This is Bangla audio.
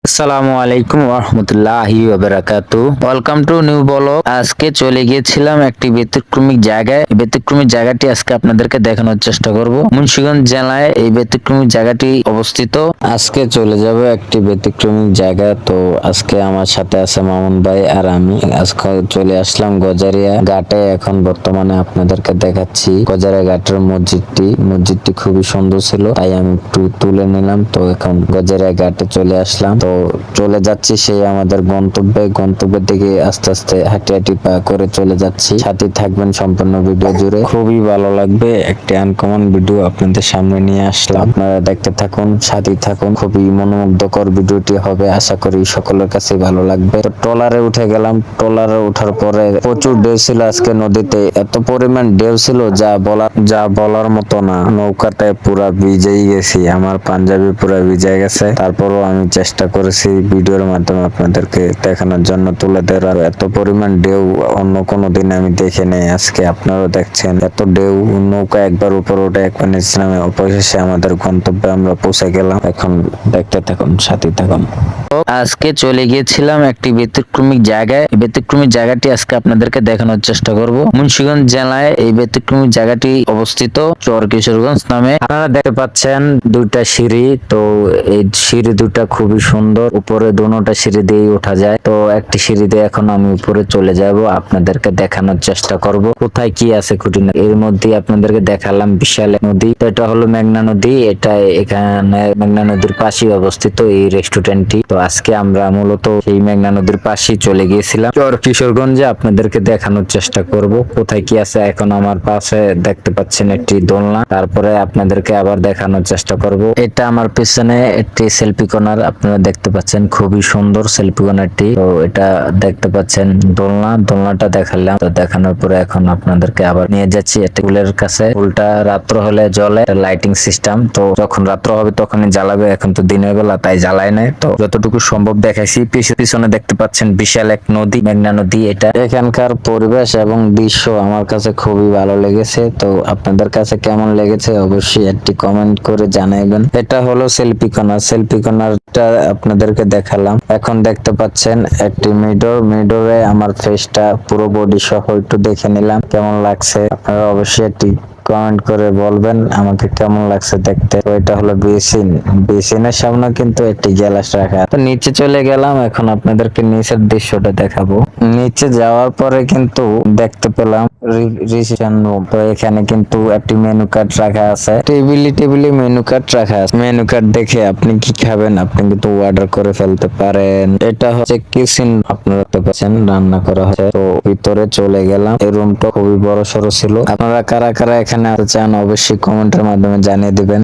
আসসালামু আলাইকুম ওরহমতুল্লাহি ওয়াবারাকাতু। Welcome to new blog. আজকে চলে গিয়েছিলাম একটি ব্যতিক্রমিক জায়গায়। এই ব্যতিক্রমিক জায়গাটি আজকে আপনাদেরকে দেখানোর চেষ্টা করব। মুন্সিগঞ্জ জেলায় এই ব্যতিক্রমিক জায়গাটি অবস্থিত। আজকে চলে যাব একটি ব্যতিক্রমিক জায়গা। তো আজকে আমার সাথে আছে মামুন ভাই আর আমি আজকে চলে আসলাম গজারিয়া ঘাটে। এখন বর্তমানে আপনাদেরকে দেখাচ্ছি গজারিয়া ঘাটের মসজিদটি খুবই সুন্দর ছিল, তাই আমি একটু তুলে নিলাম। তো এখন গজারিয়া ঘাটে চলে আসলাম। তো চলে যাচ্ছি সেই আমাদের গন্তব্যের দিকে আস্তে আস্তে হাঁটি হাঁটি পা করে চলে যাচ্ছি। সাথে থাকবেন সম্পূর্ণ ভিডিও জুড়ে, খুবই ভালো লাগবে। একটি আনকমন ভিডিও আপনাদের সামনে নিয়ে আসলাম, আপনারা দেখতে থাকুন, সাথে থাকুন। খুবই মনোমুগ্ধকর ভিডিওটি হবে, আশা করি সকলের কাছে ভালো লাগবে। তো ট্রলারে উঠে গেলাম। ট্রলারে ওঠার পরে প্রচুর ঢেউ ছিল আজকে নদীতে, এত পরিমাণ ঢেউ ছিল যা বলার মতো না। নৌকাটায় পুরা ভিজেই গেছি, আমার পাঞ্জাবি পুরা ভিজে গেছে। তারপরও আমি চেষ্টা করেছি ভিডিওর মাধ্যমে আপনাদেরকে দেখানোর জন্য, তুলে ধরার। এত পরিমাণ ঢেউ অন্য কোনো দিন আমি দেখে নেই। আজকে আপনারাও দেখছেন এত ঢেউ। নৌকা একবার উপর উঠে একবার নিচে নামে, অবশেষে আমাদের গন্তব্যে আমরা পৌঁছে গেলাম। এখন দেখতে থাকুন, সাথে থাকুন। আজকে চলে গিয়েছিলাম একটি ব্যতিক্রমিক জায়গায়। এই ব্যতিক্রমিক জায়গাটি আজকে আপনাদেরকে দেখানোর চেষ্টা করব। মুন্সিগঞ্জ জেলায় এই ব্যতিক্রমিক জায়গাটি অবস্থিত, চর কিশোরগঞ্জ নামে। আপনারা দেখতে পাচ্ছেন দুইটা সিঁড়ি। তো এই সিঁড়ি দুটা খুবই সুন্দর, উপরে দুটোটা সিঁড়ি দিয়ে ওঠা যায়। তো একটি সিঁড়ি দিয়ে এখন আমি উপরে চলে যাব, আপনাদেরকে দেখানোর চেষ্টা করব কোথায় কি আছে খুঁটিনাটি। এর মধ্যে আপনাদেরকে দেখালাম বিশাল এক নদী। তো এটা হলো মেঘনা নদী। এটা এখানে মেঘনা নদীর পাশেই অবস্থিত এই রেস্টুরেন্টটি। তো আজকে আমরা মূলত এই মেঘনা নদীর পাশেই চলে গিয়েছিলাম চর কিশোরগঞ্জে। আপনাদেরকে দেখানোর চেষ্টা করব কোথায় কি আছে। এখন আমার পাশে দেখতে পাচ্ছেন একটি দোলনা, তারপরে আপনাদেরকে আবার দেখানোর চেষ্টা করব। এটা আমার পিছনে একটি সেলফি কর্নার, আপনারা দেখতে পাচ্ছেন খুবই সুন্দর সেলফি কর্নারটি। তো এটা দেখতে পাচ্ছেন দোলনাটা দেখালাম। তো দেখানোর পরে এখন আপনাদেরকে আবার নিয়ে যাচ্ছি একটা পুলের কাছে। পুলটা রাত্র হলে জ্বলে, লাইটিং সিস্টেম। তো যখন রাত্র হবে তখনই জ্বালাবে, এখন তো দিনের বেলা তাই জ্বালায় নাই। তো যতটুকু সম্ভব দেখাইছি। পিছনে দেখতে পাচ্ছেন বিশাল এক নদী, মেঘনা নদী। এটা এখানকার পরিবেশ এবং দৃশ্য আমার কাছে খুবই ভালো লেগেছে। তো আপনাদের কাছে কেমন লেগেছে অবশ্যই একটি কমেন্ট করে জানাইবেন। এটা হলো সেলফি কর্নারটা আপনাদেরকে দেখালাম। এখন দেখতে পাচ্ছেন একটি মিডরে আমার ফেসটা পুরো বডি সহ একটু দেখে নিলাম, কেমন লাগছে। আপনারা অবশ্যই একটি কমেন্ট করে বলবেন আমাকে কেমন লাগছে দেখতে। তো এটা হলো বেসিনের সামনে কিন্তু একটি গ্লাস রাখা। তো নিচে চলে গেলাম, এখন আপনাদেরকে নিচের দৃশ্যটা দেখাবো। নিচে যাওয়ার পরে কিন্তু দেখতে পেলাম রিসেপশন রুম। তো এখানে কিন্তু একটি মেনু কার্ড রাখা আছে, টেবিলে মেনু কার্ড রাখা আছে। মেনু কার্ড দেখে আপনি কি খাবেন আপনি কিন্তু অর্ডার করে ফেলতে পারেন। এটা হচ্ছে কিচেন, আপনারা দেখতে পাচ্ছেন রান্না করা হচ্ছে। তো ভিতরে চলে গেলাম। এই রুমটা খুবই বড় সড়ো ছিল। আপনারা কারা কারা এখানে আসতে চান অবশ্যই কমেন্টের মাধ্যমে জানিয়ে দিবেন।